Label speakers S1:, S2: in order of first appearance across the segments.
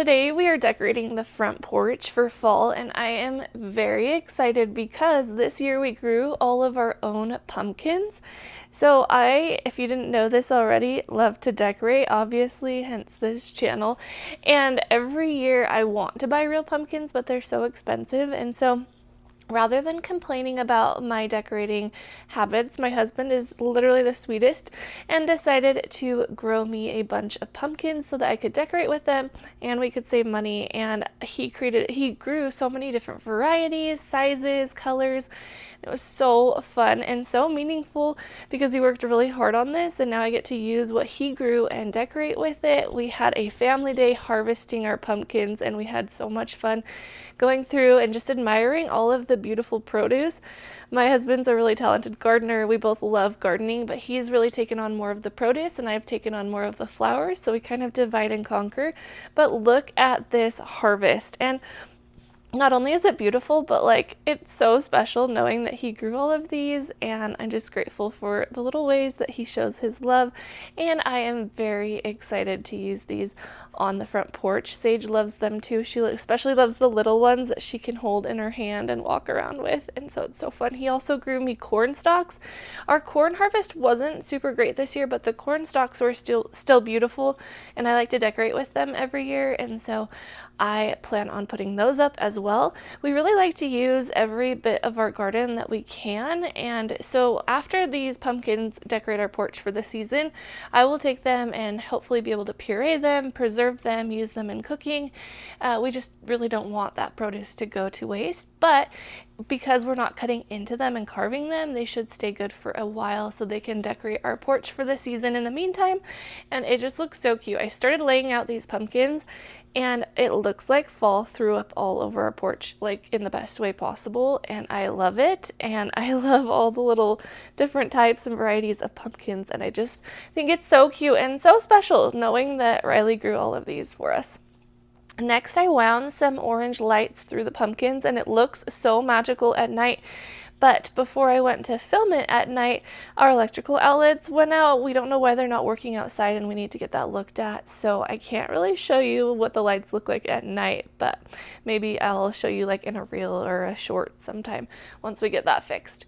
S1: Today we are decorating the front porch for fall, and I am very excited because this year we grew all of our own pumpkins. So if you didn't know this already, love to decorate, obviously, hence this channel. And every year I want to buy real pumpkins, but they're so expensive, and so rather than complaining about my decorating habits, my husband is literally the sweetest and decided to grow me a bunch of pumpkins so that I could decorate with them and we could save money. And he grew so many different varieties, sizes, colors. It was so fun and so meaningful because he worked really hard on this, and now I get to use what he grew and decorate with it. We had a family day harvesting our pumpkins, and we had so much fun going through and just admiring all of the beautiful produce. My husband's a really talented gardener. We both love gardening, but he's really taken on more of the produce and I've taken on more of the flowers, so we kind of divide and conquer. But look at this harvest, and not only is it beautiful, but it's so special knowing that he grew all of these, and I'm just grateful for the little ways that he shows his love, and I am very excited to use these on the front porch. Sage loves them too. She especially loves the little ones that she can hold in her hand and walk around with, and so it's so fun. He also grew me corn stalks. Our corn harvest wasn't super great this year, but the corn stalks were still beautiful, and I like to decorate with them every year, and so I plan on putting those up as well. We really like to use every bit of our garden that we can, and so after these pumpkins decorate our porch for the season, I will take them and hopefully be able to puree them, preserve them, use them in cooking. We just really don't want that produce to go to waste, but because we're not cutting into them and carving them, they should stay good for a while so they can decorate our porch for the season in the meantime, and it just looks so cute. I started laying out these pumpkins and it looks like fall threw up all over our porch, like in the best way possible, and I love it, and I love all the little different types and varieties of pumpkins, and I just think it's so cute and so special knowing that Riley grew all of these for us. Next, I wound some orange lights through the pumpkins, and it looks so magical at night. But before I went to film it at night, our electrical outlets went out. We don't know why they're not working outside, and we need to get that looked at. So I can't really show you what the lights look like at night, but maybe I'll show you in a reel or a short sometime once we get that fixed.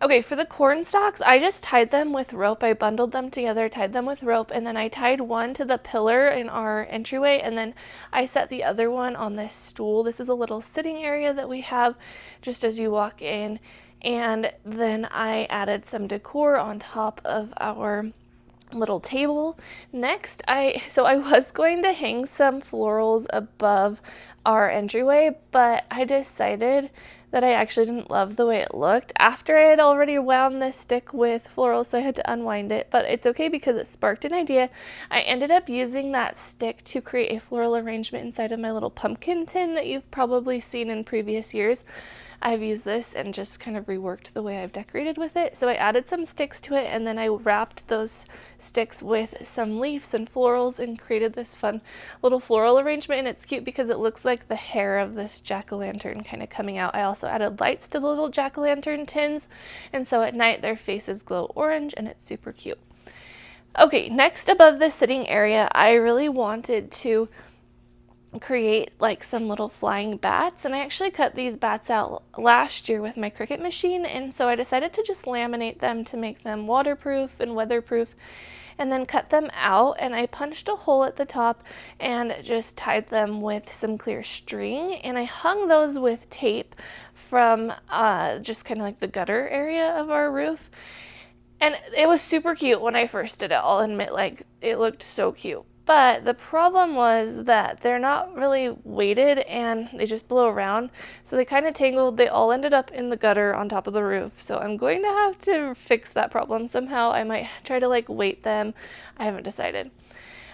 S1: Okay, for the corn stalks, I just tied them with rope. I bundled them together, tied them with rope, and then I tied one to the pillar in our entryway, and then I set the other one on this stool. This is a little sitting area that we have just as you walk in. And then I added some decor on top of our little table. Next, I was going to hang some florals above our entryway, but I decided that I actually didn't love the way it looked after I had already wound this stick with florals, so I had to unwind it, but it's okay because it sparked an idea. I ended up using that stick to create a floral arrangement inside of my little pumpkin tin that you've probably seen in previous years. I've used this and just kind of reworked the way I've decorated with it. So I added some sticks to it, and then I wrapped those sticks with some leaves and florals and created this fun little floral arrangement, and it's cute because it looks like the hair of this jack-o'-lantern kind of coming out. I also added lights to the little jack-o'-lantern tins, and so at night their faces glow orange, and it's super cute. Okay, next, above the sitting area, I really wanted to create some little flying bats, and I actually cut these bats out last year with my Cricut machine, and so I decided to just laminate them to make them waterproof and weatherproof, and then cut them out, and I punched a hole at the top and just tied them with some clear string, and I hung those with tape from just kind of the gutter area of our roof. And it was super cute when I first did it. I'll admit, it looked so cute. But the problem was that they're not really weighted and they just blow around. So they kind of tangled. They all ended up in the gutter on top of the roof. So I'm going to have to fix that problem somehow. I might try to weight them. I haven't decided.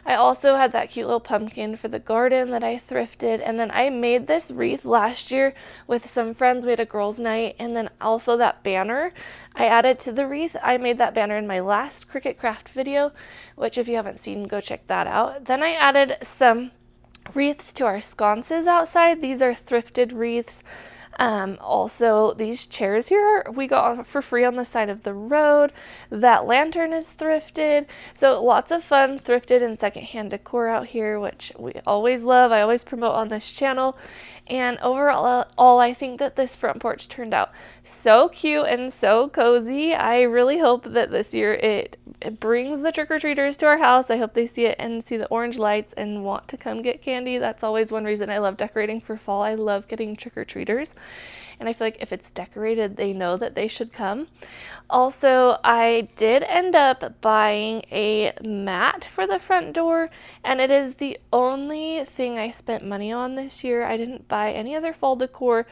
S1: I also had that cute little pumpkin for the garden that I thrifted, and then I made this wreath last year with some friends. We had a girls' night, and then also that banner I added to the wreath. I made that banner in my last Cricut craft video, which if you haven't seen, go check that out. Then I added some wreaths to our sconces outside. These are thrifted wreaths. Also, these chairs here we got for free on the side of the road. That lantern is thrifted. So lots of fun thrifted and secondhand decor out here, which we always love. I always promote on this channel. And overall, I think that this front porch turned out so cute and so cozy. I really hope that this year it brings the trick-or-treaters to our house. I hope they see it and see the orange lights and want to come get candy. That's always one reason I love decorating for fall. I love getting trick-or-treaters. And I feel like if it's decorated, they know that they should come. Also, I did end up buying a mat for the front door, and it is the only thing I spent money on this year. I didn't buy any other fall decor.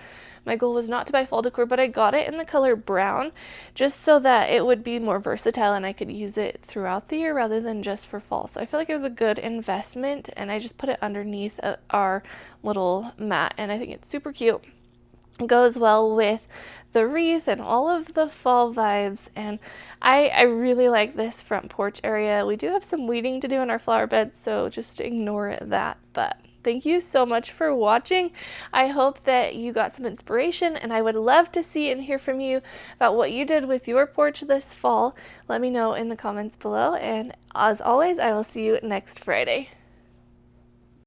S1: My goal was not to buy fall decor, but I got it in the color brown just so that it would be more versatile and I could use it throughout the year rather than just for fall. So I feel like it was a good investment, and I just put it underneath our little mat, and I think it's super cute. It goes well with the wreath and all of the fall vibes, and I really like this front porch area. We do have some weeding to do in our flower beds, so just ignore that. But thank you so much for watching. I hope that you got some inspiration, and I would love to see and hear from you about what you did with your porch this fall. Let me know in the comments below, and as always, I will see you next Friday.